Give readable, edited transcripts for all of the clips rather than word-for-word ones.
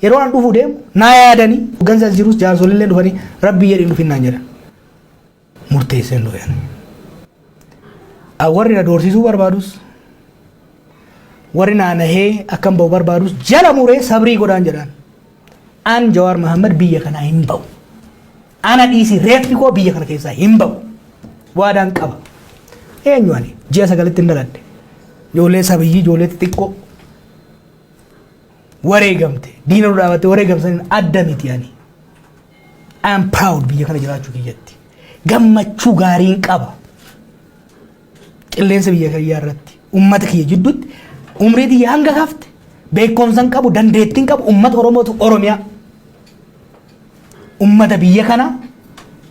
yeroo an dhufu deemu naa yaadanii gansa jirus jaarsolillee dhufanii rabbi jedhin dhufinnaan jedhan murteesseen dhufan warri na doorsisuu barbaadus warri naanahee akkan ba'u barbaadus jala muree sabrii godhaan jedhaan an Jawaar Mohaammed biyya kana hin ba'u ana dhiisi reeffi koo biyya kana keessaa hin ba'u waadaan qaba eenyu ani ji'a 9 hin daladhe ijoollee sabiyyii ijoollee xixiqqoo wareegamte diina nu dhaabatte wareegamsaniin adda miti ani I am proud biyya kana jiraachuu kiyyatti gammachuu gaariin qaba qilleensa biyya kiyyaa irratti ummata kiyya jidduutti umrii xiyya hanga hafte beekumsan qabu dandeettiin qabu ummata Oromootu Oromiyaa ummata biyya kana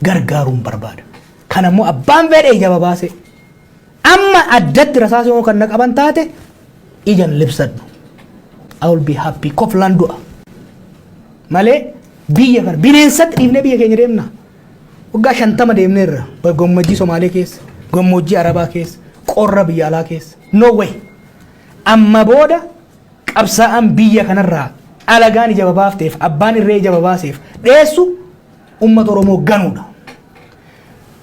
gargaaruun barbaada kan ammoo abbaan fedhe ija babaase amma addatti rasaasoo kan naqaban taate ijan libsadhu I will be happy koflan du'a malee biyya kana bineensatti dhiifnee biyya keenya deemna waggaa 50 deemneerra gammoojjii Somaalee keessa gammoojjii Arabaa keessa qorra biyya alaa keessa no way amma booda qabsaa'aan biyya kanarraa alagaan ija babaafteef abbaan irree ija babaaseef dheessu ummata Oromoo ganuudha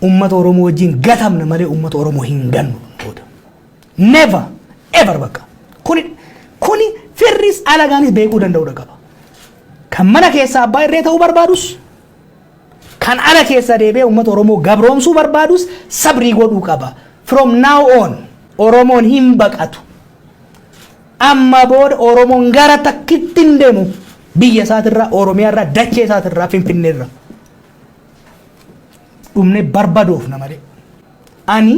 ummata Oromoo wajjin gatamna malee ummata Oromoo hin gannu never ever bakka kuni firris alagaanis beekuu danda'uudha qaba kan mana keessaa abbaa irree ta'uu barbaadus kan ala keessa deebee ummata Oromoo gabroomsuu barbaadus sabrii godhuu qaba from now on Oromoon hin baqatu amma booda Oromoon gara takkitti hin deemu biyya isaatirraa Oromiyaarraa dachee isaatirraa Finfinneerra dhumne barbadoofna malee ani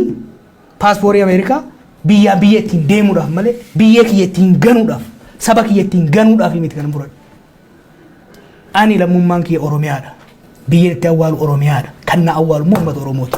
paaspoorii Ameerikaa biyya ittiin deemuudhaaf malee biyya kiyya ittiin ganuudhaaf saba kiyya ittiin ganuudhaaf miti kan furadhu ani lammummaan kiyya Oromiyaadha biyya itti awwaalu Oromiyaadha kan na awwaalu uummata Oromooti